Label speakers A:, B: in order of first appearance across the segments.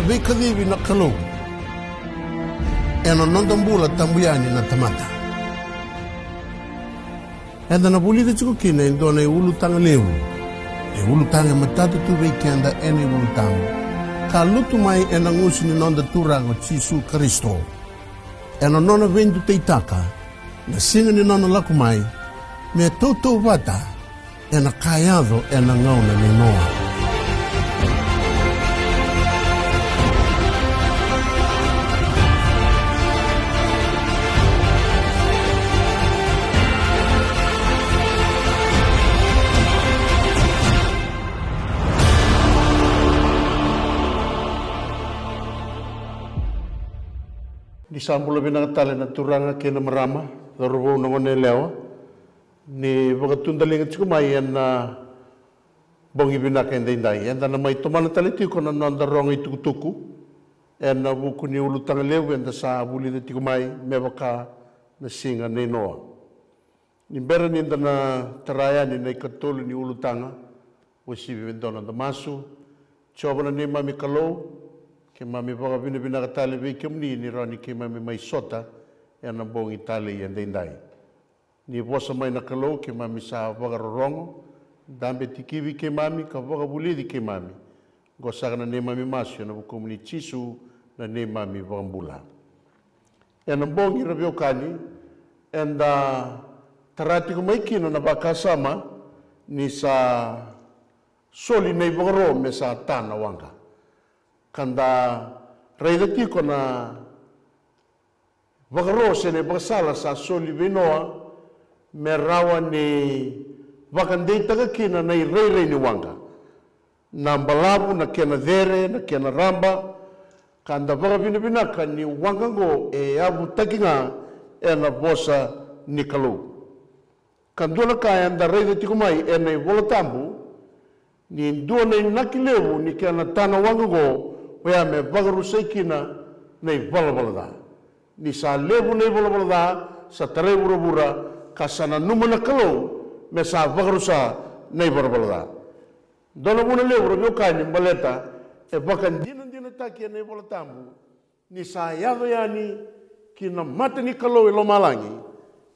A: vikadhivi na kalau. Eno nondambula tambuyani na tamata. Enda na bulida chukukina indona ulu tanga lewu. Ulu tanga matatu tu weekenda ene ulu tanga. Kalutu mai ena ngusi ni nonda turango Chisu Kristo. Ena nona vendu teitaka. Na singa ni nona laku mai. Me toto vata. Ena kayado ena ngauna ni noa. Di sambula binangatala na turanga kena marama, darubo nangone lewa, ni bagatundalinga chikumai na bongi binaka indai enda na mai tomana taliti ko na nanda rongi tukutuku, ena buku ni ulutanga lewa enda sa buli de tikumai mebaka na singa ni noa. Ni bera ni enda na taraya ni na ikatulu ni ulutanga, wasibi vendona da masu, chobana ni mami kalau, ke mami baka bina katali vikim ni rani ke mami mai sota ena bongi tali indai. Ni bosa mai na kalau ke mami sa baka rorongo, dambe tikivi ke mami ka baka bulidi ke mami. Gosaka na ne mami masyo na bukum ni Chisu na ne mami bambula. Ena bongi rabiokani enda tarati ko mai kino na baka sama ni sa soli nei baka me sa tana wanga. Kanda reida tiko na vakarose ne bakasala sa soli vinoa me rawa ni vakandei takakina na rei ni wanga. Na mbalabu na kena dhere na kena ramba kanda vakabinabinaka ni wanga ngo e abu takinga e na bosa ni kalau. Kandula kaya anda reida tiko mai e na volatambu ni dua na nakilewu ni kena tana wanga ngo wea me bagarusai kina nei valavalada. Ni sa levu nei valavalada, sa tare bura-bura, ka sana numana kalau, me sa bagarusa nei valavalada. Dona muna levu rabio kani mbaleta, e bakan dina takia nei valatambu, ni sa yado yani kina mata ni kalau ilo malangi,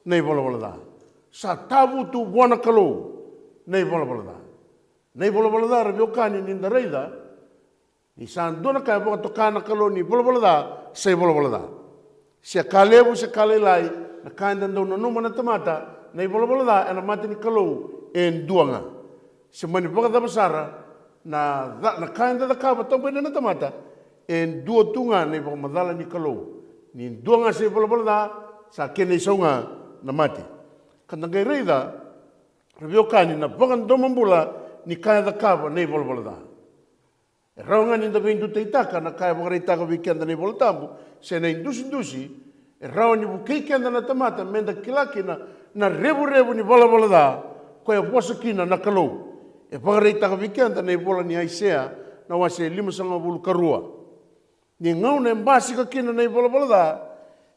A: nei valavalada. Sa tabu tu buana kalau, nei valavalada. Nei valavalada rabio kani ninda reida, ni sandona kaya baka tokana kalau ni bola-bola sei bola-bola. Sia kalebu sia kalelai na kaya dandau na numa na tamata na bola-bola ena mati ni kalau en duanga. Sia mani baka tabasara na kaya danda kaba tampai na tamata en dua tunga na baka madala ni kalau. Ni duanga sei bola-bola sa kene isaunga na mati. Kandangai reida rabiokani na baka domambula ni kaya da kaba na bola-bola. E raunga ni da vendu teitaka na kaya mga reitaka wikenda ni voltambu, se na indusi, e raunga ni bukei kenda na tamata, menda kilaki na rebu ni bola da, koe bosa kina na kalau. E mga reitaka wikenda na bola ni Aisea, na wase 5 karua. Ni ngau na embasi ka kina na bola da,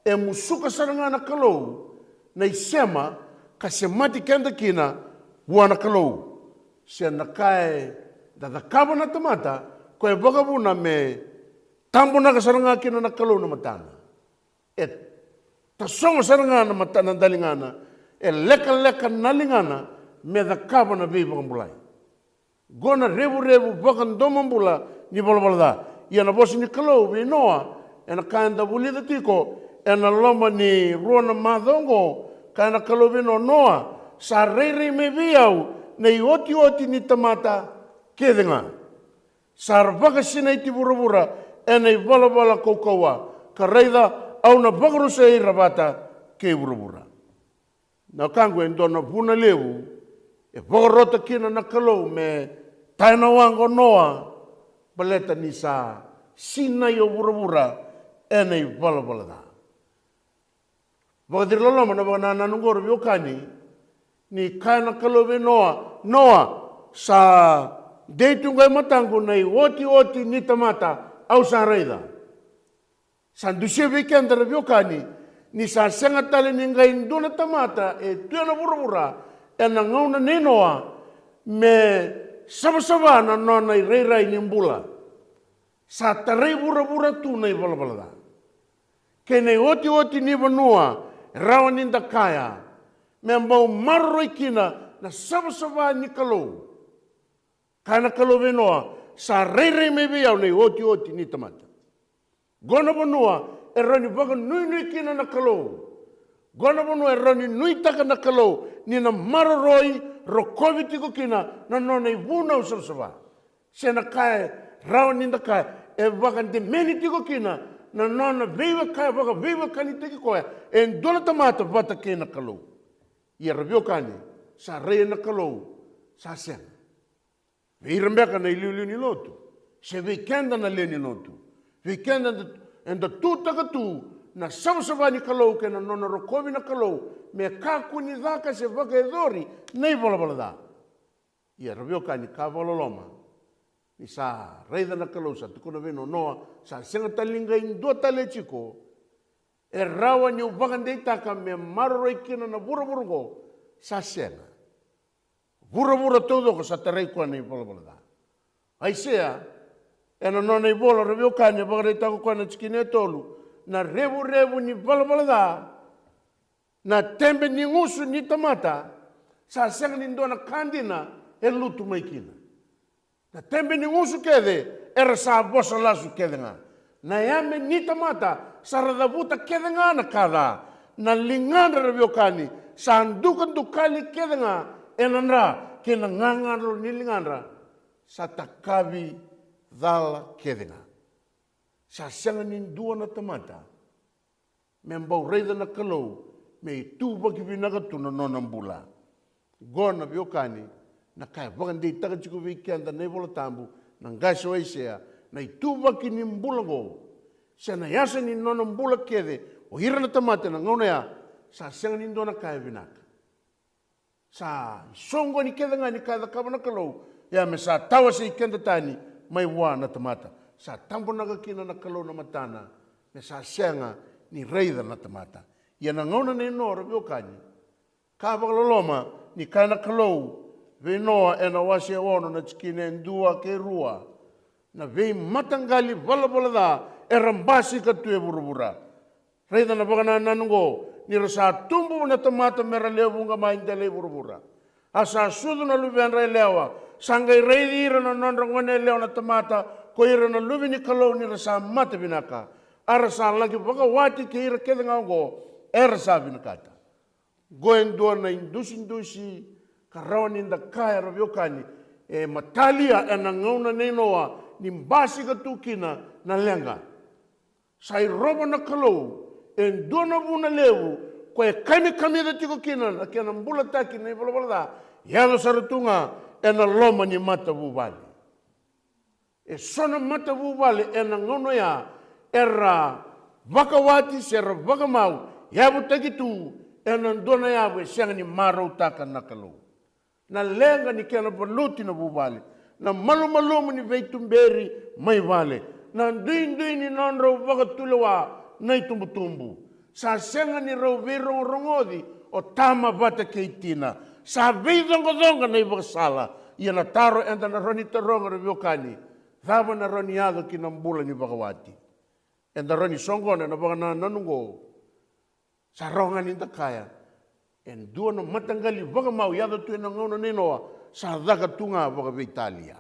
A: e musuka saranga na kalau, na isema, kasi mati kenda kina, buana kalau. Se na kaya dadakaba na tamata, koe bakabuna me tambo na kasaranga kina na kalau na matana. E tasonga saranga na matana dalingana, e leka nalingana me dakaba na vei bakambulai. Gona rebu bakan domambula ni bola-bola. Ia na bosi ni kalau vinoa, e na kanda bulida tiko, e na loma ni ruana madongo, kaya na kalau vino noa, sa rei me viau, na oti ni tamata kedenga. Sarvaka sina iti bura-bura, enai bala-bala kaukawa, kareida au na bagarusa i rabata ke bura-bura. Na kangu endo na puna lewu, e bagarota kina na kalau me taina wango noa, baleta ni sa sina yo bura-bura, enai bala-bala da. Bagadir lalama na baga nananungor biokani, ni kaya na kalau be noa, sa deitu ngai matangu nei oti ni tamata au sa reida. Sandusia weekend rabiokani ni sa senga tali ni ngai ndona tamata e tuana bura-bura e na ngauna nenoa me sama-sama na nona i reirai ni mbula. sa tarai vura tu nei valavalada. Ke nei oti ni vanua, rawa ninda kaya, me mau marroi kina na sabasava ni kalou. Kana kalou venoa, sa rei me viau nei oti ni tamata. Gona vanua, e rani vaga nui kina na kalou. Gona vanua e rani nui taka na kalou, ni na mararoi, ro COVID tiko kina, na nonei vuna o sabasava. Se na kaya, rawa ninda kaya, e vaga de meni tiko kina, na nona veiva kaya, vaga veiva kani teki koea, e ndona tamata vata ke na kalou. Ia ravio kani, sa rei na kalou, sa senga. Veira meka na iliu ni lotu, se vei kenda na le ni lotu. Vei kenda en da tu taka tu, na sabasava ni kalou, ke na nona rokovi na kalou, me kaku ni dhaka se vaga e dhori, nei vala da. Ia ravio kani, ka valoloma, ni sa reida na kalou, sa tukuna veno noa, sa senga talinga indua tale chiko, e rawa ni uvagandei taka me maroroi kina na vura sa senga. Vura todo ko sa tarai kua nei vala da. Ai sea, e na nona i bola ravio kani, vagarei tako kua na tikine tolu, na revu ni vala da, na tembe ni ngusu ni tamata, sa senga ni ndona kandina, e lutu mai kina. Na tembe ni ngusu kede, era sa bosa lasu kede nga. Na yame ni tamata, sa radavuta kede nga na kada. Na lingana ravio kani, sa andukan dukali kede nga, e nanra, ke na ngangaro ni lingana, sa takavi dhala kede nga. Sa senga ni dua na tamata, me mbau reida na kalou, me i tuba ki vinagatu na nonambula. Gona vio kani, na kaya vakandei taka tiko vikianda nei vola tambu, na ngaso eisea, na i tuba ki ni mbula go. Se na yasa ni nonambula kede, o hira na tamate na ngauna ya, sa senga ni ndona kaya vinaka. Sa songo ni kede nga ni kaya kava na kalou, ya me sa tawa se i kenda tani, mai wa na tamata. Sa tambo naga kina na kalou na matana, me sa senga ni reida na tamata. Ia na ngauna nei nora vio kani, ka vakaloloma ni kaya na kalou, venoa e na wase ono na tikine ndua ke rua, na vei matangali vala da, e rambasi ka tue vura. Reida na vakana nanungo, ni rasa tumbu na tamata mera levunga mainda le vura. Asa sudu na luvian rei lewa, sangai reidi ira na nonrangone lewa na tamata, ko ira na luvi ni kalou ni rasa mata vinaka. Arasa lagi vakawati ke ira kede ngango, e rasa vinakata. Goen dua na indusi, karawan inda kaya ravio kani, e matalia e na ngauna nenoa, ni mbasi katukina na lenga. Sai roba na kalou, e ndona vuna lewu, ko e kami da tiko kina, na kia na mbula taki na ivala da, yado saratunga, e na loma ni mata vuvali. E sona mata vuvali, e na ngauna ya, era vakawati, sera vakamau, yabu takitu, e na ndona yabu, e sianga ni marau taka na kalou. Na lenga ni kia na baluti na vuvali, na malu ni veitumberi mai vale, na ndui ni nonro vakatulewa nai tumbu. Sa senga ni rau virongodi o tama vata keitina, sa veidonga nai vakasala, ia na taro enda na roni taronga ravio kani, dhava na roni ado ki na mbula ni vakawati. Enda roni songona na vakana nanungo, sa ronga ni takaya, en dua na matangali vakamau yado tu na ngauna nenoa sa dhaka tunga vaka Italia.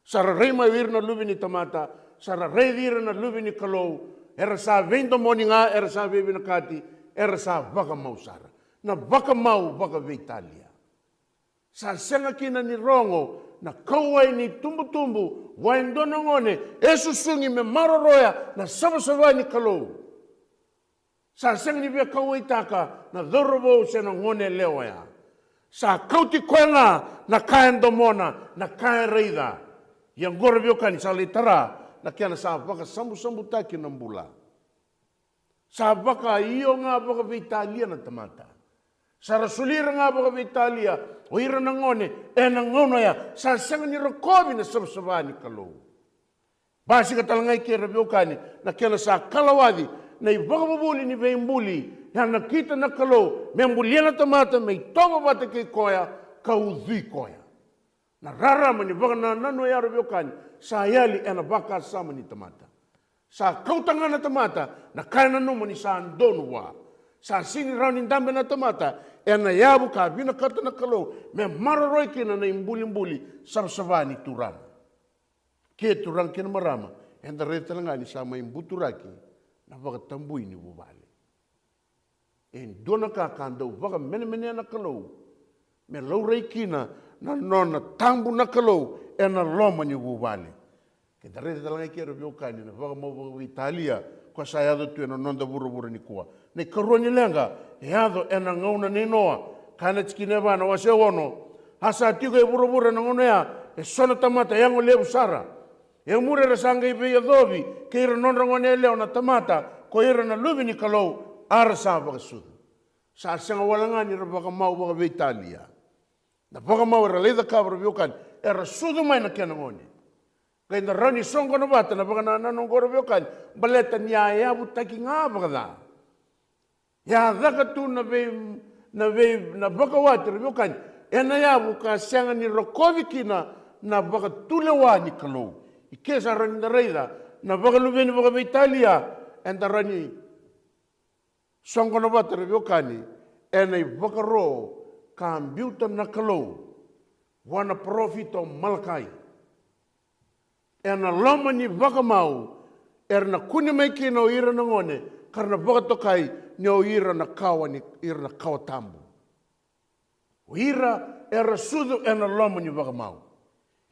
A: Sara reima vir na luvi ni tamata, sara reidira na luvi ni kalou, era sa vendo moninga, era sa vevi na kati, era sa vakamau sara. Na vakamau vaka Italia. Sa senga kina ni rongo, na kauai ni tumbu, waindona ngone, esusungi me maroroya, na sabasava ni kalou. Sa senga ni via kauai taka, na dhorobo se na ngone lewa ya. Sa kauti koenga, na kaen domona, na kaen reida. Yang gora vio kani sa litara, na kia na sa vaka sambu taki na mbula. Sa vaka iyo nga vaka Italia na tamata. Sa rasulira nga vaka Italia, o ira na ngone, e na ngono ya, sa senga ni rokovi na sabasava ni kalou. Basi ka talangai kia vio kani, na kia na sa kalawadi, na i vakabubuli ni veimbuli, ya na kita na kalou, me ambulia na tamata, me i tonga vata ke koya, ka udhui koya. Na rara mani baka na nano ya robiokani sa yali ena baka sama ni tamata. Sa kautangana tamata na kaina no mani sa andonu wa. Sa sini raunin dambe na tamata ena yabu ka bina kata na kalau me mararoi kina na imbuli sabsavani turam. Ke turang kina marama enda reta langani sama imbuturaki na baka tambui ni bubale. En dona ka kandau baka mene na kalau me laurai kina na nona tambu na kalau ena loma ni bubale. Ke reta langai kera biokani na baka mau Italia kwa sayado tu ena nonda buru ni kuwa. Nei karua ni lenga, e ado ena ngauna ni noa, kana tiki neba na wase wono, hasa tiko e buru na ngauna ya, e sona tamata yango leo sara. E mure rasanga i beya dobi, ke ira nonra ngone leo na tamata, ko ira na lubi ni kalau, ara sa baka sudu. Sa sanga walangani ra baka mau baka be Italia. Na baka mau ra leida kabra biokan, era sudu mai na kena ngone. Kaya na rani songo na bata, na baka na nanongoro biokan, baleta niya yabu taki nga baka da. Ya daka tu na baka wati biokan, ena yabu ka senga ni rokoviki na baka tulewa ni kalau. Ikesa rani na reida, na baka lubeni baka be Italia, enda rani songo na bata biokani, ena i baka ro ka ambiuta na kalau, wana profito malakai. Ena loma ni baka mau, erna kuni mai kina o ira na ngone, karena baka tokai ni o ira na kawa ni ira na kawa tambu. O ira era sudu ena loma ni baka mau.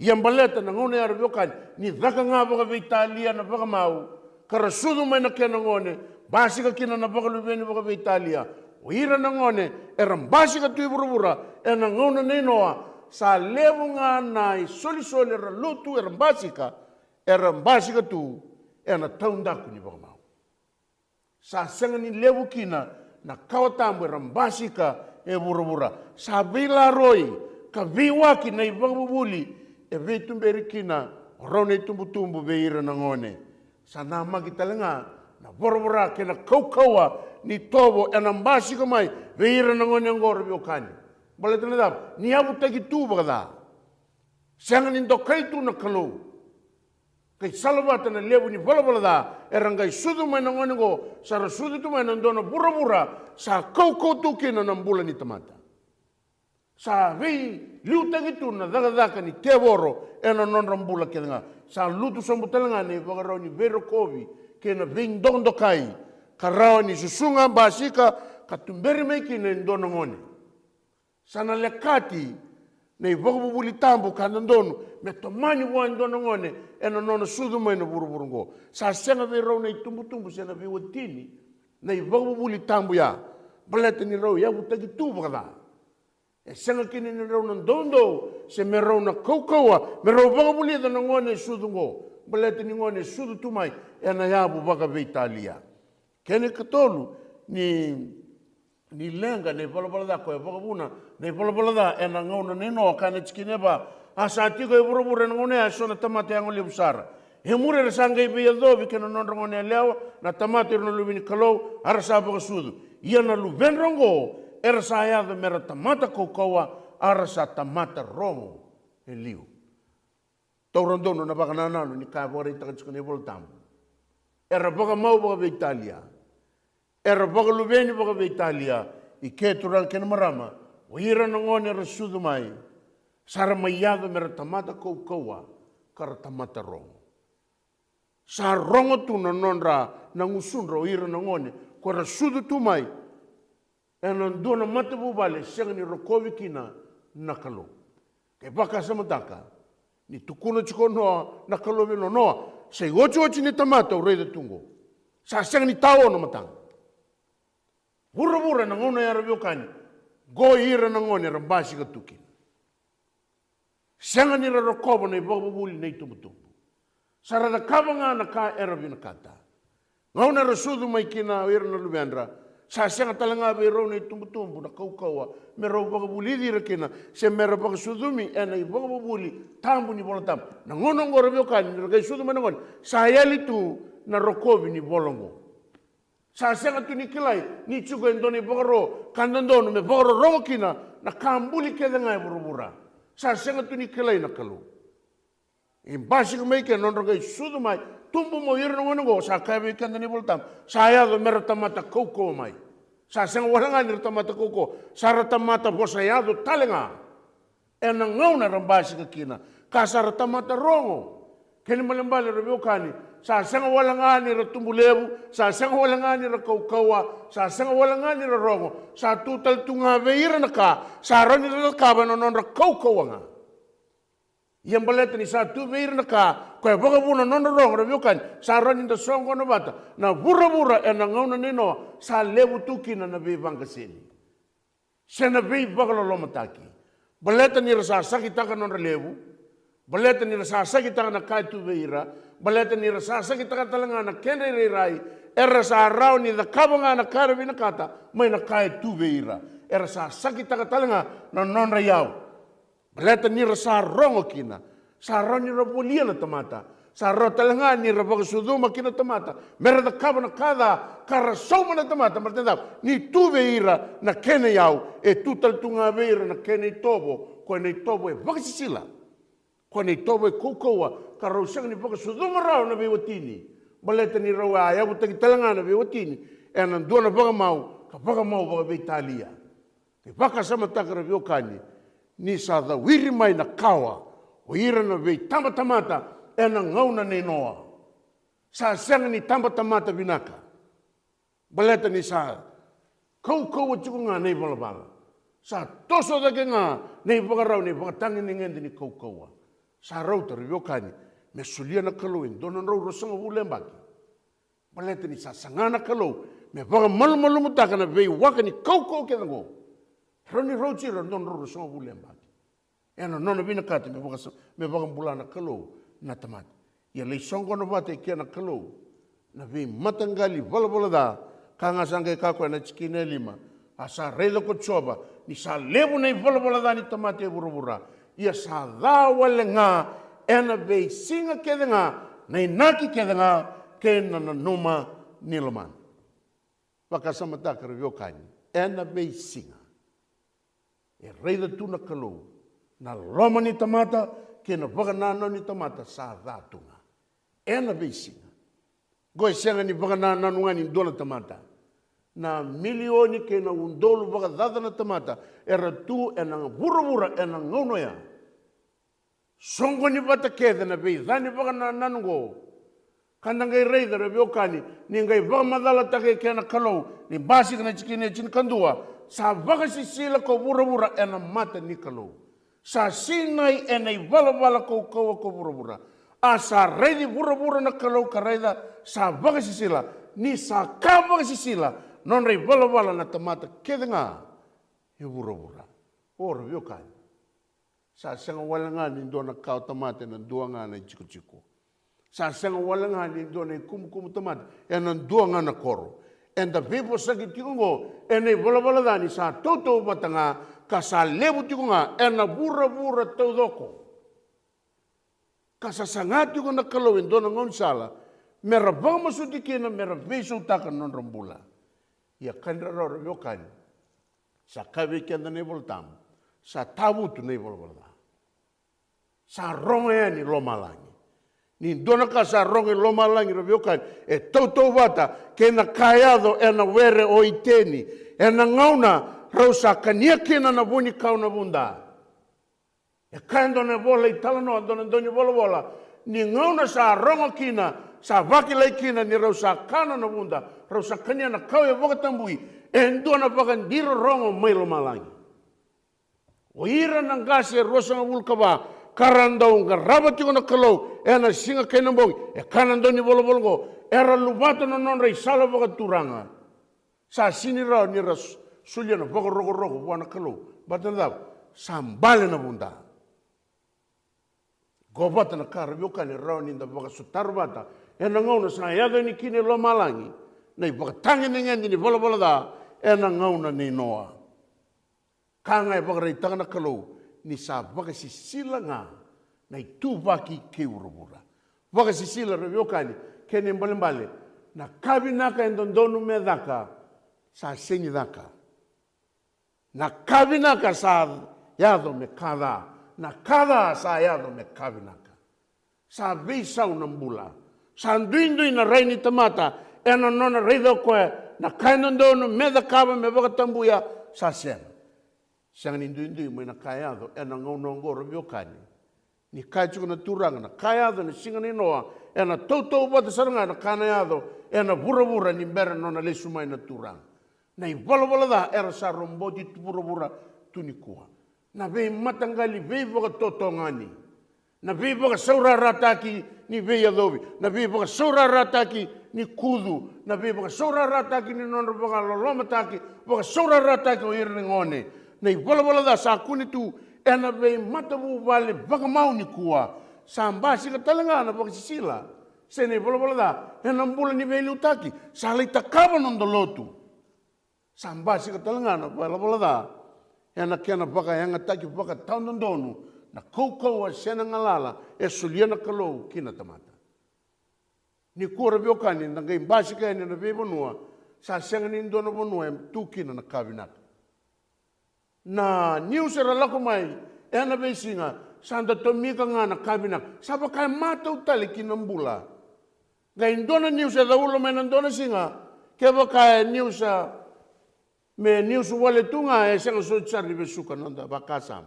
A: Iam baleta na ngone ara biokan, ni daka nga baka be Italia na baka mau, kara sudu mai na kena ngone, basi ka kina na baka lubeni baka be Italia. O ira na ngone, era basi ka tui burubura, ena ngone nenoa, sa levu nga nai soli era lutu era mbasika tu ena taundaku ni baka mau. Sa senga ni levu kina na kawatambu era mbasika e burubura. Sa bila roi ka viwaki na ibang bubuli e veitumberi kina orone tumbu be ira na ngone. Sa nama kita lenga na burubura kena kaukawa ni tobo ena mbasika mai be ira na ngone ngoro biokani. Baleta na dap, ni abu tagi tu bagada. Senga ni dokai tu na kalau. Kay salawata na lebu ni bala da, erangai sudu mai na ngone go, sara sudu tu mai na dono bura sa kau tu kina na mbula ni tamata. Sa vei liu tagi tu na daga ni tevoro ena non rambula kena. Sa lutu sambutalanga ni bagarau ni vero kovi kena ving dokai. Karau ni susunga basika katumberi mai kina dono ngone. Sana lekati nei bubuli tambu kanandono me tomani wan dono ngone ena nono sudu mai no buru sa senga ve ro nei tumbu sena ve wotini nei bubuli tambu ya baleta ni ro ya butagi tu bada e senga kini ni ro ndondo se me ro na kokoa me ro bubuli dono ngone sudu ngo baleta ni ngone sudu tu mai ena ya bu baga ve Italia kene katolu ni lenga nei bala da ko e buna nei bala da ena ngona neno kana tskineba asa tiko e burubura ngone aso na tamate angoli busara he mure resanga ibe yado bikena non ngone leo na tamate no lubini kalau arasa ba sudu ia na lu venrongo era saya de mera tamata kokoa arasa tamata romo e liu taurandono na baganana ni ka bore takskone voltam era baga mau baga Italia era baga lubeni baga Italia i ke turang ken marama o ira na ngone rasudu mai sara maiado mera tamata kokoa kara tamata rongo sa rongo tu na nonra na ngusunra o ira na ngone ko rasudu tu mai ena dona mata bubale senga ni rokovi kina nakalo ke baka samataka ni tukuna chikono nakalo vino noa se ochi ni tamata o rei tungo sa senga ni tao no matang Bura na ngona ya rabiokani. Go ira na ngone rambasi ka tukin. Senga ni rarokobo na ibababuli na itubutubu. Sarada kabanga na ka erabi na kata. Ngona rasudu mai kina ira na lubiandra. Sa senga talanga biro na itubutubu na kaukawa. Mero bababuli dira kina. Se mero bagasudumi ena ibababuli tambu ni bola tambu. Na ngona ngo rabiokani ni ragai sudu manangon. Sa yali tu na rokobi ni bolongo. Sa senga tu ni kilai ni chuko endoni bogoro kandandono me bogoro rokina na kambuli keda ngai burubura sa senga tuni kelai na kalau. Imbasi kemai ke non ragai sudu mai, tumbu mo ira no go sa kabe kan ni voltam. Saya do merata mata koko mai. Sa senga walanga ni rata mata koko, sa rata mata bosa ya do talenga. Ena ngauna rambasi ke kina, ka sa rata mata rongo. Keni malembale rabiokani, sa senga walanga ni ratumbu lebu, sa senga walanga ni rakaukawa, sa senga walanga ni rongo, sa tutal tunga veira naka, sa rani rakaba no non rakaukawanga. Yang baleta ni sa tu veira naka, koe boga buna non rongo rabiokani, sa rani da songo na bata, na bura ena ngauna nino, sa lebu tukina na vivanga sini. Sena vivanga lomataki. Baleta ni rasa sakitaka non lebu, baleta ni rasa sakitaka na kai tu veira, baleta ni rasa sakitaka talanga na kene rai, era sa rau ni da kabanga na kare vina kata, mai na kai tu veira, era sa sakitaka talanga na non yau. Baleta ni rasa rongo kina, sa rau ni rabulia na tamata, sa rau talanga ni rabaga suduma kina tamata, mera da kabana kada kara soma na tamata, martenda ni tu veira na kene yau, e tu tal tunga veira na kene tobo, koe nei tobo e vakasisila. Koe nei tobo e koukoua, ka rau sanga ni whaka suduma rau na vewatini. Baleta ni rau a iabu taki talanga na vewatini. E nan dua na whakamau, ka whakamau waka veitalia. Ke whaka samataka ra viokani, ni sa da wiri mai na kawa, o ira na vei tamatamata, e na ngauna nei noa. Sa sanga ni tamatamata vinaka. Baleta ni sa koukoua tukunga nei valabala. Sa toso dake ngā, nei whakarau, nei whakatangi ni ngendi ni koukoua. Sa rauta riokani, me sulia na kalau in, donan rau rosanga wulembaki. Baleta ni sa sangana kalau, me whaka malu mutaka na vei waka ni koukou ke dango. Rani rau tira, donan rau rosanga wulembaki. Ena nona vina kate, me whaka mbulana kalau na tamata. Ia lei songo na wate kia na kalau, na vei matangali, vala da, ka ngā sanga e kakoe na tikine lima, a sa reila ko tsoba, ni sa lebu nei vala da ni tamate e vura. Ia sa dha wale ngā, ena vei singa kede ngā, nei naki kede ngā, ke na numa nilaman. Waka samataka riokani, ena vei singa. E reida tuna kalau, na loma ni tamata, ke na wakanano ni tamata, sa dha tunga. Ena vei singa. Goe senga ni wakanano nga ni dola tamata. Na milioni ke na undolu wakadada na tamata, era tu ena vura ena ngaunoya. Songo ni bata keda na vei, dhani waka na nanungo. Kanda ngai reida ra viokani, ni ngai waka madala take kena kalau, ni basi kana chikine chini kandua, sa waka sisila ko vura ena mata ni kalau. Sa sinai ena i vala ko kaua ko vura. A sa reidi vura na kalau ka reida, sa waka sisila, ni sa ka waka sisila, non rei vala na tamata keda ngā, e vura. Ora viokani. Sa senga walanga ni dona kau tamate na dua ngā na chiko. Sa senga walanga ni dona i kumu tamate e na dua ngā na koro. And the people saki tikungo e nei vala dani sa toto batanga ka sa lebu tikunga e na vura tau doko. Ka sa sanga tikunga na kalawin dona ngonsala mera vama sutikina mera vesu taka non rambula. Ia kandra rau viokani. Sa kawe kenda nei voltamu. Sa tabutu nei vala. Sa ronga e ni lomalangi. Ni dona ka sa ronga lomalangi rabiokani. E tautou wata ke na kaiado e na were o iteni. E na ngauna rau sa kania kena na vuni kau na vunda. E kando na vola i talanoa dona doni vola. Ni ngauna sa ronga kina, sa vakilai kina ni rau sa kana na vunda. Rau sa kania na kau e wakatambui. E ndona wakandiro rongo mai lomalangi. O ira nang gase rosanga wulkaba. Karandau nga rabat yung nakalaw, e na singa kay nambong, e kanandau ni bolo-bolgo, era lubato na non ray sala baka turanga. Sa siniraw ni ras sulya na baka rogo-rogo, buwan nakalaw, batan daw, sambale na bunda. Gobata na karabyoka ni raw ni baka sutarbata, e nangaw na sa yada ni kini lomalangi, na baka tangin na ni bolo-bolo da, e nangaw na ni Noa. Kangay baka ray tanga nakalaw, ni sa waka sisila nga na itubaki ke urubura. Waka sisila rabiokani kene mbale na kabi naka endondonu me daka sa senyi daka. Na kabi naka sa yado me kada na kada sa yado me kavinaka. Sa visau na mbula. Sa nduindui na reini tamata. E na nona reido koe na kainandonu me da kava me wakatambuya sa sena. Siang ni nduindui mo na kayado e na ngaunongoro biokani. Ni kai tuku na turanga na kayado na singa ni noa e na tautou wata saranga na kanayado e na vura ni mera nona lesu mai na turanga. Nei wala da era sa romboti vura tunikua. Na vei matangali vei waka totongani. Na vei waka saura rataki ni vei adobi. Na vei waka saura rataki ni kudu. Na vei waka saura rataki ni nona waka lolomataki. Waka saura rataki o iringone. Nei wala da sa kunitu e na vei matavu vale waka mau ni kua. Sa mbasi ka talangana waka sisila. Se nei wala da e na mbula ni vei liutaki. Sa leita kava nondo lotu. Sa mbasi ka talangana wala da. E na kena waka hanga taki waka taundondonu na koukoua sena ngalala e suliana kalou kina tamata. Ni kura biokani na ngai mbasi ka ene na vei vanua sa senga ni ndona vanua e tu kina na kavinaka. Na niusera lako mai e na vei singa sa anda tomika nga na kavinaka. Sa baka mata utali kina mbula. Ngai ndona niusera da ulo mai na ndona singa ke baka niusera me niusu wale tunga e senga so tsari besuka nonda bakasam.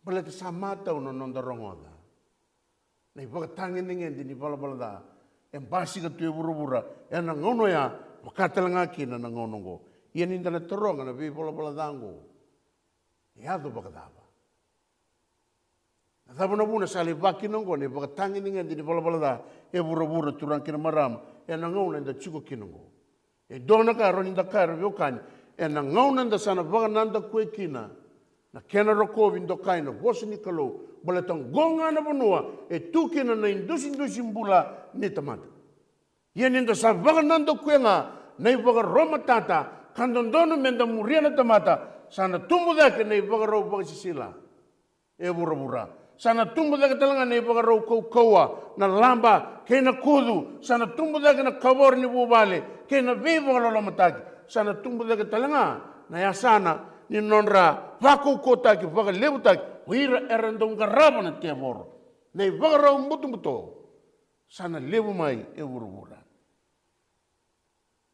A: Balata sa mata uno nonda rongoda. Nei waka tangi ningendi ni bala da. E mbasi ka tue vura e na ngono ya makatalanga kina na ngonongo. Ia ninda na toronga na vi bala dango. E ado baka daba. Na daba na buna sali vaki nongo ni waka tangi ningendi ni bala da. E vura turang kina marama. E na ngono inda chuko kinongo. E dona ka roni da ka ro kani e na ngauna da sana vaga nanda kue kina na kena roko vindo kaina vosni kalo boletong gonga na bonua e tukina na indusi mbula ni tamata ye ninda sa vaga nanda kue nga nei vaga roma tata kandondono menda muriana tamata sana tumbu da ke nei vaga ro vaga sisila e vura sana tumbu da ke talanga nei vaga ro koua na lamba ke na kudu sana tumbu da ke na kavor ni bubale ke na vivo lo mataki sana tumbu da talanga na ya sana ni nonra vaku kota ki vaga lebuta wira erandong garaba na tevor nei vaga ro mutumbuto sana lebu mai e vurura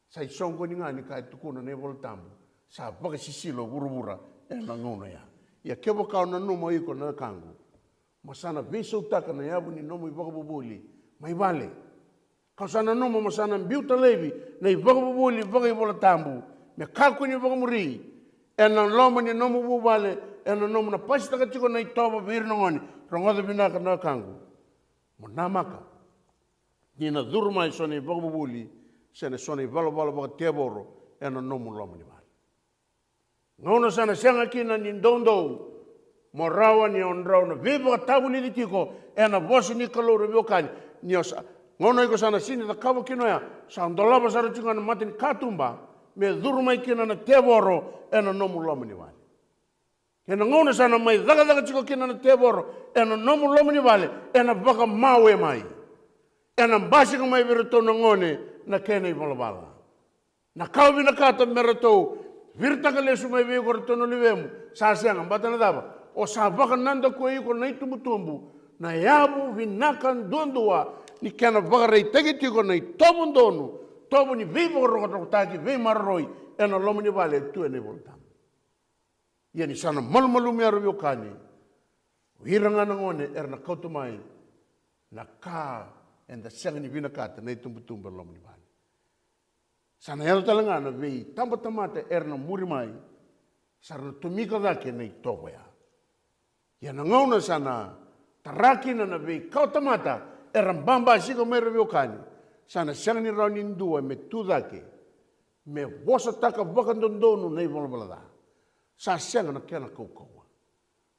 A: sai songo ni ngani kai tukuna nei voltambu sa vaga sisilo vurura e na ngono ya kebo ka na no mai ko na kangu masana viso taka na yabu ni no mai vaga bubuli mai vale kausana numa masana biuta levi nei vagabuli vagabola tambu me kaku ni vagamuri ena loma ni nomu bubale ena nomu na pasta ka tiko nei toba virnongoni rongoda binaka na kangu monamaka ni na durma isone vagabuli sene sone valo vagateboro ena nomu loma ni vale ngona sana senga kina ni ndondo morawa ni ondrau na viva tabu ni tiko ena vosi ni kaloro biokani ni osa ngono iko sana sini da kawa kino ya sa ndolaba sara chunga na matin katumba me durma kina na tevoro ena nomu loma ni vale ena ngono sana mai daga chiko kina na tevoro ena nomu loma ni vale ena baka mawe mai ena mbasi ka mai virto na ngone na kene i balabala na kawa bina kata merato virta ka lesu mai vego ritono livemu sa sianga batana daba o sa baka nanda kue iko na itumbutumbu na yabu vinakan dondua ni kena vagarei tegi tiko nei tobundonu tobu ni vivo rokotaki ve marroi ena lomo ni vale tu ene voltam ia ni sana malmalu me arvio kani hiranga na ngone erna kautumai na ka enda senga ni vina kata nei tumbutumba lomo ni vale sana yalo talanga na vei tamba tamata erna muri mai sarna tumika dake nei tobo ia na ngauna sana tarakina na vei kautamata era mbamba siko mai revio kani sana sangni rauni ndua me tudake me vosa taka vakandondonu nei volbalada sa sanga na kena koukoua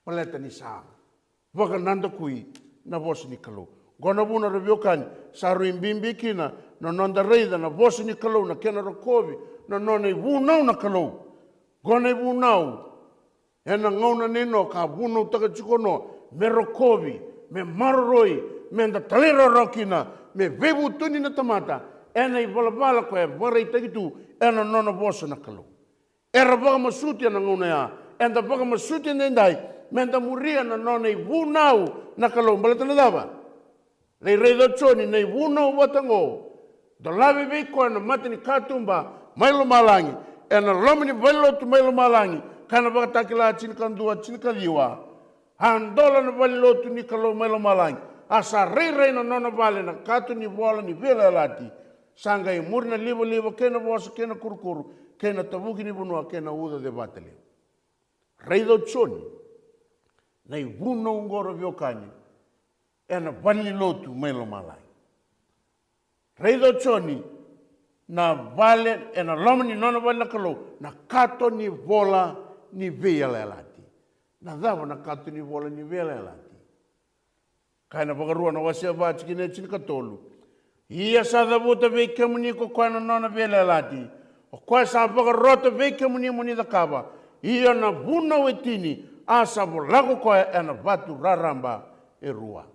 A: paleta ni sa vakananda kui na vosa ni kalu gona buna revio kani sa ruimbimbi kina no nonda reida na vosa ni kalu na kena rokovi no nona i vunau na kalu gona i vunau ena ngauna nino ka vunau taka chikono me rokovi me marroi me nda talera rokina me vebu tuni na tamata ena i balabala ko e varai takitu ena nona vosa na kalu era vaga masuti na ngona ya and the Bagamasuti and I, Menda Muria na no nei wunau na kalomba na dava. Nei redo choni nei wunau watango. The lavi viko na matini katumba mailo malangi and a lomini velo to mailo malangi kana bakatakila chinkandua chinkadiwa. Handola na velo to nikalo mailo malangi. Asa rei na nona vale na katu ni vola ni vela lati. Sanga i murna livo kena vosa kena kurukuru kena tavuki ni bunua kena uda de batele. Redo choni. Nei wuno ngoro viokani ena vali lotu mailo malai. Reido choni na vale ena lomani nona vale na kalo na kato ni vola ni vea lelati. Na dava na kato ni vola ni vea lelati. Kaina pakarua na wasia vati kine chini katolu. Ia sa davuta vei kemuni ko kwa na nona vea lelati. O kwa sa pakarota vei kemuni muni da kava. Ia na vuna wetini asa lago koe ena vatu raramba e rua.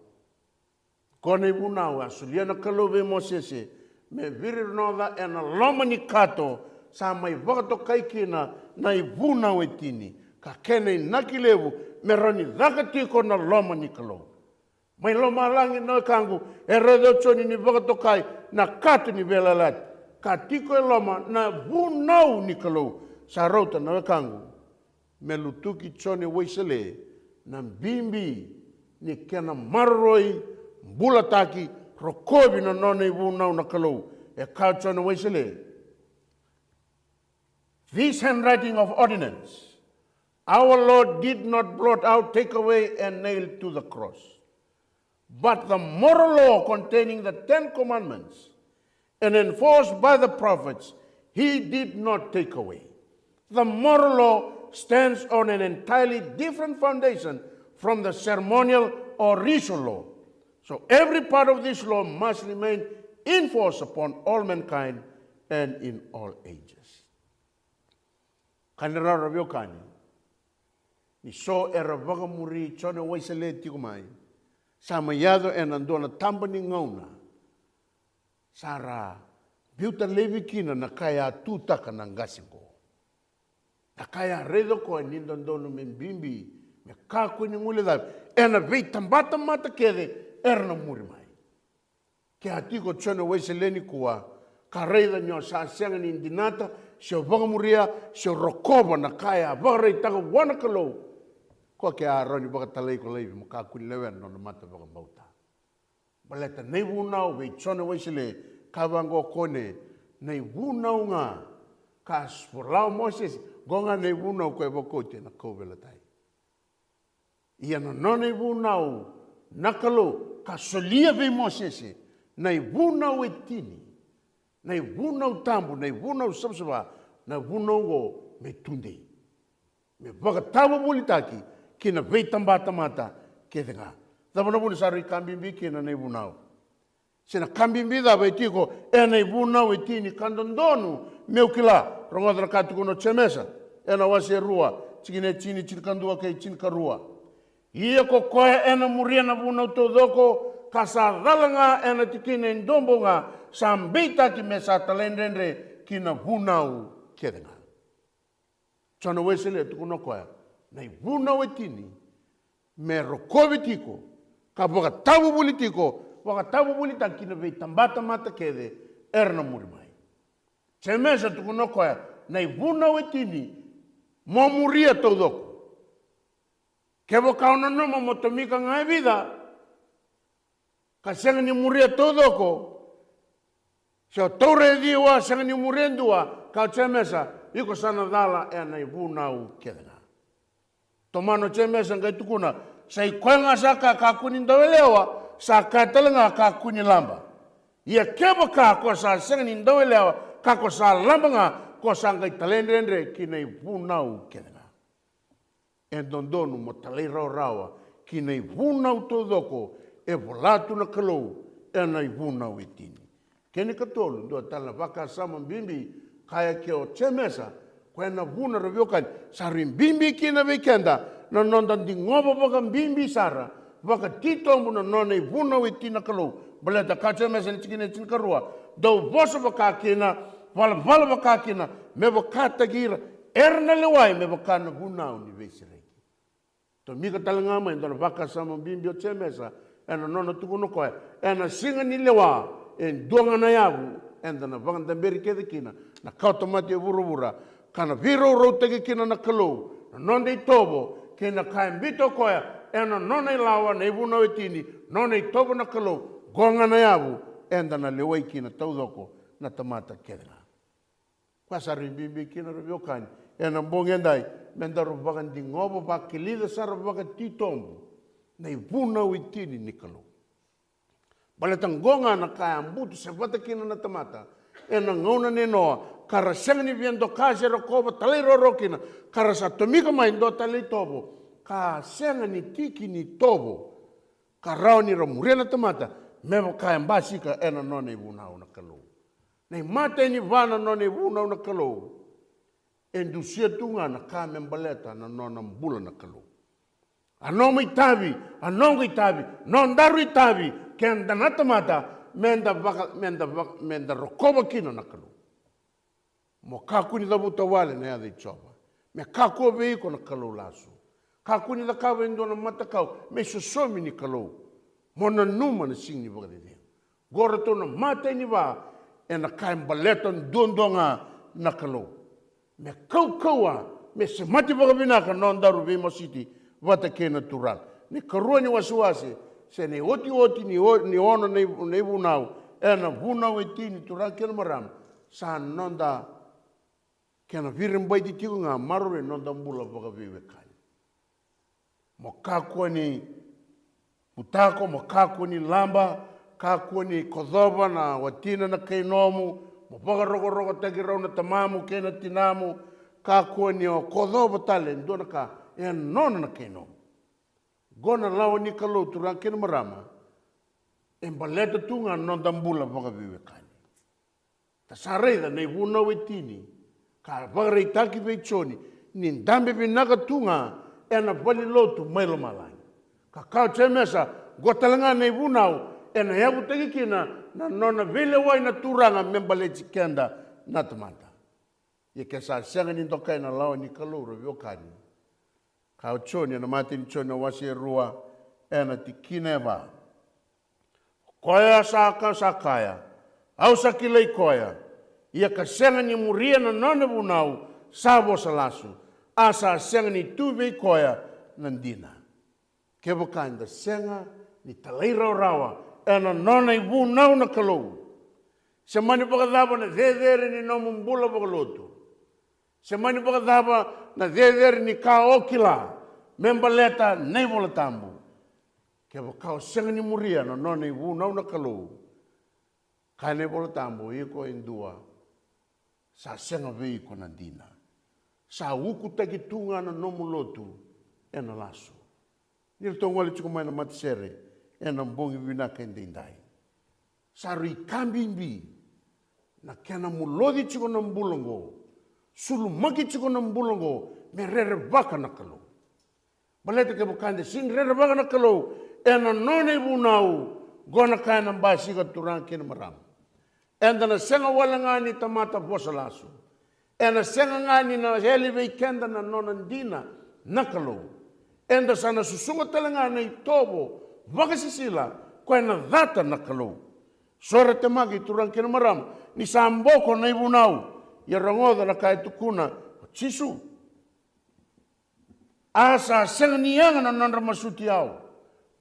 A: Kone vunau asulia na kalove mosese me viri noda ena lomani kato sa mai vakato kaikina na i vunau e tini. Ka kene nakilevu me rani rakatiko na lomani kalo. Mai loma langi no kangu e redo choni ni vakato kai na kato ni vela lati. Ka tiko e loma na vunau ni kalo sa rauta no kangu. Me lutuki chone waisele na bimbi ni kena marroi bulataki rokobi na nona vunau na kalau e ka chone waisele. This handwriting of ordinance our Lord did not blot out, take away and nail to the cross, but the moral law containing the 10 commandments and enforced by the prophets he did not take away. The moral law stands on an entirely different foundation from the ceremonial or ritual law. So every part of this law must remain in force upon all mankind and in all ages. Kanira rabio kani. Ni so era vagamuri chone waisele tikumai. Samayado en andona tambani ngauna. Sara biuta levikina na kaya tutaka na ngasiko. Na kaya redo ko nindandono membimbi me kako ni ngule da ena vei tambata mata kede erna muri mai ke atiko chone weseleni kuwa ka reida nyo sa senga ni dinata se vagamuria se rokoba na kaya vare taga wana kalo ko ke aroni bagatalei ko leivi mo kako lewen no mata vagambauta baleta nei vunau vei chone wesele kavango kone nei vunau nga kas forlau Moses gonga nei vunau koe vokote na kovela tai. Ia no nei vunau nakalo ka solia vei Mosese nei vunau e tini. Nei vunau tambu, nei vunau sabsaba, nei vunau go me tunde. Me vakatawa mulitaki kina vei tambata mata ke tenga. Tama na vuna sari kambimbi kina nei vunau. Sena kambimbi da vei tiko e nei vunau e tini kandondonu meu kila rongodra katukono chemesa. Ena wase rua, chikine chini chinkandua kei chinkarua. Ia ko koe ena muria na vunau todoko, ka sa galanga ena tikine ndombo nga, sa mbita ki me sa talendendre kina vunau kedenga. Chana wesele tukuno koe, nei vunau etini, me rokovi tiko, ka boga tabu buli tiko, boga tabu buli ta kina vei tambata mata kede, erna murimai. Chemesa tukuno koe, nei vunau etini, mo muria todoko. Kevo kauna no mo motomika ngai vida. Kasenga ni muria todoko. So tore diwa senga ni murendua ka chemesa iko sana dala e nei vunau kedena. Tomano chemesa ngai tukuna sai kwenga saka ka kuni ndowelewa sa katalenga ka kuni lamba. Ia kevo ka ko sa senga ni ndowelewa ka ko sa lamba nga ko sa ngai talendrendre ki nei vunau kedena. E dondonu mo talei raurawa ki nei vunau todoko e volatu na kalou e nei vunau e tini. Kene katolu ndo tala waka sama bimbi kaya ke o chemesa kwa na vuna raviokan sa rimbimbi kina weekenda na nonda di ngoba waka bimbi sara waka titombu na nona e vunau e tina kalou baleta ka chemesa ni chikine chinkarua do vosa waka kina vala waka kina me waka tagira erna lewai me bakana bunau ni vesireki to mika talanga mai ndona vaka sama bimbio chemesa ena nona tukuno koe ena singa ni lewa en donga na yavu enda na vanga beri kede kina na kauta mati vuruvura kana viro rotege kina na kalau na nonde tobo kina kaimbito koe ena nona ilawa na ibuna wetini nona tobo na kalau gonga na yavu enda na lewai kina taudoko na tamata kedra kwa sarimbi kina robiokani ena mbongendai mendaro vagan di ngobo ba kilida sar vagan titombo na ibuna wetini nikalo balatang gonga na kaya mbutu sebata kina na tamata ena ngona nenoa kara sengni viendo kasi rokoba talai rorokina kara sa tomika mai ndo talai tobo ka sengni tiki ni tobo karao ni romurena tamata memo kaya mbasika ena nona ibuna una kalau nei mate ni vana nona ibuna una kalau endusia tunga na kame mbaleta na nona mbula na kalau anomo itabi anongo itabi nondaru itabi kenda natamata menda rokoba kino na kalau mo kaku ni dabuta wale na yada ichoba me kaku veiko na kalau lasu kaku ni dakawa indona matakau me sosomi ni kalau mona numa na sing ni bagade gora to na mate ni ba ena kaim baleton dondonga na kalau me kaua me se mati bagabina ka nondaru ve mositi vata kena tural ni karua ni wasiwasi se ne oti ni ono ne bunau ena bunau etini tural kena maram sa nonda kena virim bai di tiunga marore nonda mbula bagaviwe kani mo kakua ni utako mo kakua ni lamba kakua ni kodhoba na watina na kainomu mo bagarogorogo tagirau na tamamu kena tinamu kakua ni o kodhoba tale ndona ka nona na kainomu gona lawa ni kalau turang kena marama embaleta tunga nonda mbula bagaviwe kani tasareda na ibuna wetini ka bagre taki vechoni ni ndambe binaga tunga ena bali lotu mailo malai ka kau chemesa gotalanga na ibunau ena yabu tegikina na nona vile wai na turanga membale chikenda na tamata ye kesa senga ni ndokai na lawa ni kaloro vyokani kau choni na mati ni choni wasi rua ena tikineva koya sakaya au sakilei koya ia ka senga ni muria na nona bunau sabo salasu asa senga ni tuve koya nandina kebo kanda senga ni talai rawa ena nona ibunau na kalau semani pakadaba na dedere ni nomu mbula pakalotu semani pakadaba na dedere ni kaokila membaleta neibola tambu kebo kau senga ni muria na nona ibunau na kalau kane bola tambu iko indua sa senga veiko na dina sa uku tagi tunga na nomu lotu ena lasu nirto ngole chuko mai na matsere ena mbongi vinaka indai sa rikambi na kena mulodi chuko na mbulongo sulu maki chuko na mbulongo merere baka na kalau balete ke bukande sing rere baka na kalau ena none bunau gona kana mbasi ka turang kena maram enda na senga wala ngani tamata bosalasu ena senga ngani na heli weekenda na nonandina nakalo enda sana susunga talanga na itobo vakasisila kwa na dhata nakalo sore temagi turang kena maram ni samboko na ibunau ya rangoda na kai tukuna chisu asa senga niyanga na nandra masutiao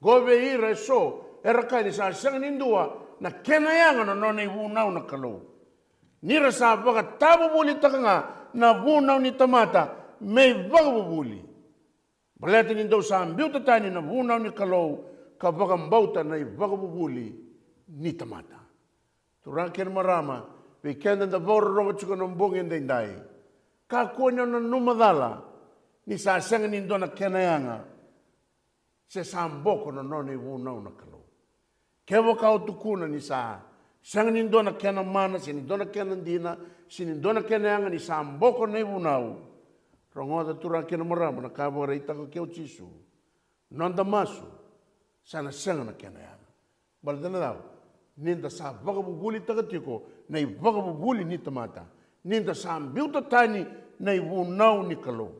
A: gobe ira so era kai ni sa senga nindua na kena yanga na nona ibunau na kalau nira sa baka tabu buli takanga na bunau ni tamata may baga buli balete ni daw sa ambiuta tani na bunau ni kalau ka baka mbauta na baga buli ni tamata turang kena marama pe kenda da boro rogo chuko na mbongi ndai ka konya na numadala ni sa senga ni ndona kena yanga se samboko na nona ibunau na kalau kevo kau tukuna ni sa sang ni dona kena mana sini dona kena dina sini dona kena yang ni samboko nei bunau rongoda turang kena marama na kabo reita ko keu chisu nonda masu sana sang na kena yang baldana dau ninda sa baga buguli tagatiko nei baga buguli ni tamata ninda sambiu tatani nei wunau ni kalou.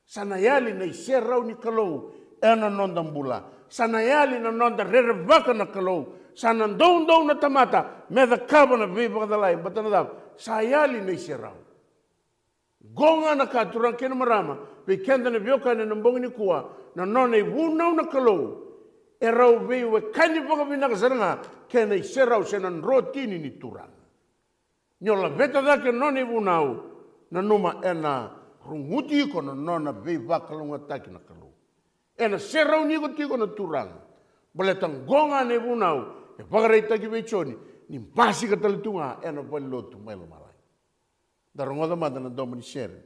A: Sanayali nei serau ni kalou ena nonda mbula. Sanayali na nonda rerevaka na kalou. Sana ndou na tamata me the kaba na viva da lai batana da sayali nei serau. Gonga na katurang kena marama pe kenda na vioka na nambongi ni kua na nona i wunau na kalou. E rau vei we kani waka vina kasaranga kena i serau sena nrotini ni turang. Nyola veta da ke nona i wunau na numa ena runguti ko na nona vei wakalunga taki na kalou. Ena serau ni ko tiko na turang. Boletang gonga ne wunau e wakarai taki vei choni ni mpasi katalitunga ena wali lotu mailo malai. Darongoda mada na domani sere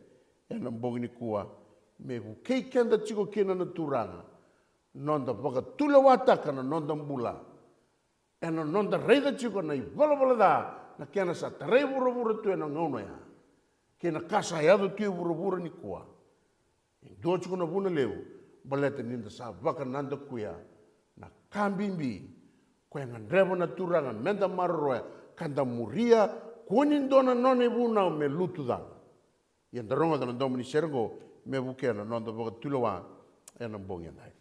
A: ena mbongi ni kua me wukei kenda tiko kena na turanga. Nonda waka tula wataka na nonda mbula. Ena nonda reida tiko na i wala da na kena sa tarei vura tu ena ngauno ya. Kena kasa yado tu vura ni kua. Dua tiko na vuna leu. Baleta ninda sa waka nanda kuya. Na kambimbi. Kaya ngandrevo na turanga menda maroroya. Kanda muria. Kunin dona none vuna me lutu da. Yang daronga da na domani sergo me wuke na nonda waka tula wa ena mbongi andai.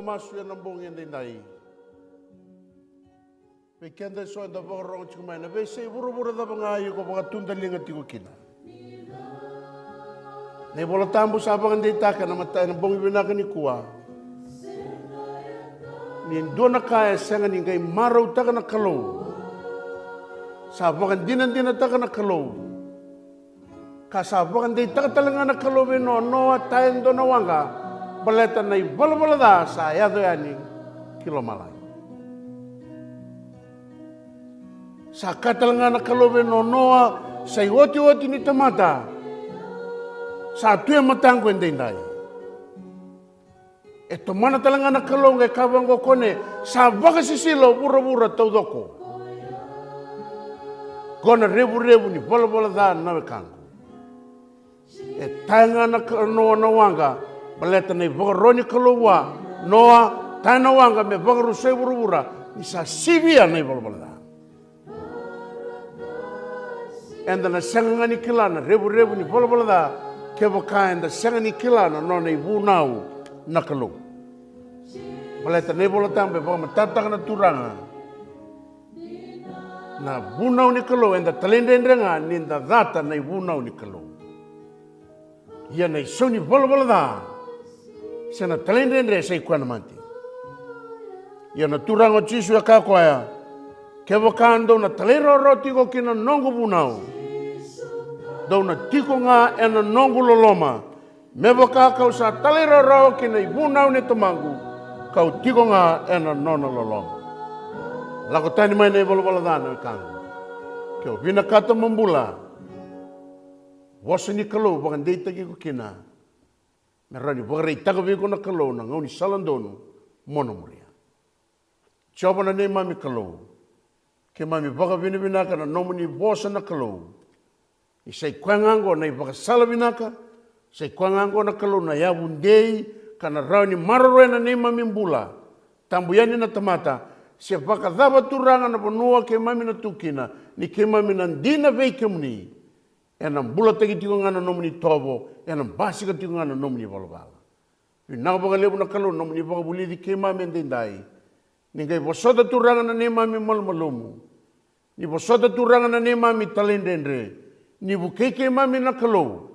A: Masu yang nambung yang dinai. Pekian dah soal dah orang cuma na besi buru-buru dah pengayu ko pengatun dah lingat tiku kina. Ne bola tambu sabang dita kan nama tay nambung ibina kan ikua. Ni dona kaya sangan ni kay marau tak na kalau. Sabang dinan tak na kalau. Kasabang dita talangan na kalau beno no tayo dona wanga. Baleta na bala-bala da sa yado yani kilo malay. Sa katalanga na kalobe no noa sa iwoti-woti ni tamata. Sa tuya matangko endendai. Eto mana talanga na kalonga kabang ko kone sa baka sisilo bura-bura taudoko. Kona rebu-rebu ni bala-bala da na kango. E tanga na noa na wanga baleta nei vagaroni kalowa noa tana wanga me vagaru se burubura isa sibia nei balbalada enda na sangani kilana rebu ni balbalada ke baka enda sangani kilana no nei bunau nakalo baleta nei bolata me vama tatang na turanga na bunau ni kalo enda talendendrenga ninda data nei bunau ni kalo ia nei soni balbalada sana talendendre sai kuana manti. Ia na turango jisu ya kakoya. Kewa kando na talero roti ko kina nongo bunau. Dau na tiko nga ena nongo loloma. Mewa kakau sa talero ro kina bunau ni tamangu. Kau tiko nga ena nono loloma. Lako tani mai nei bolo dana kangu. Kau vina kata membula. Wasa ni kalau bagan deita ki ko kina. Merani bagari tagabi ko na kalau na ngauni salandono monomuria. Coba na ne mami kalau. Ke mami baga binaka na nomuni bosa na kalau. Isai kwangango na baga sala binaka. Isai kwangango na kalau na yabundei kana rauni maroro na ne mami mbula. Tambuyani na tamata. Sia baka daba turanga na panua ke mami na tukina. Ni ke mami na dina vei kemuni. Enam bula tagi tigo ngana nomuni tobo, enam basi ka tigo ngana nomuni balabala. Nang baga lebu na kalau nomuni baga buli di kema mendendai. Ningai bosoda turanga na ne mami malmalumu. Ni bosoda turanga na ne mami talendendre. Ni buke ke mami na kalau.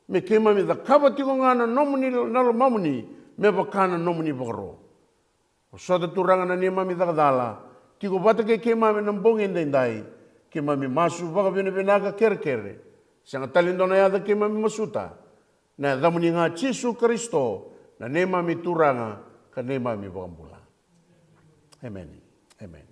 A: Me ke mami da kaba tigo ngana nomuni nalo mamuni, me bakana nomuni bagro. Bosoda turanga na ne mami da kadala. Tigo bata ke mami nambong endendai. Ke mami masu baga benaga kere-kere. Sanga talindona yada ke mami masuta. Na damuni nga Yesu Kristo na ne mami turanga ka ne mami bagambula. Amen. Amen.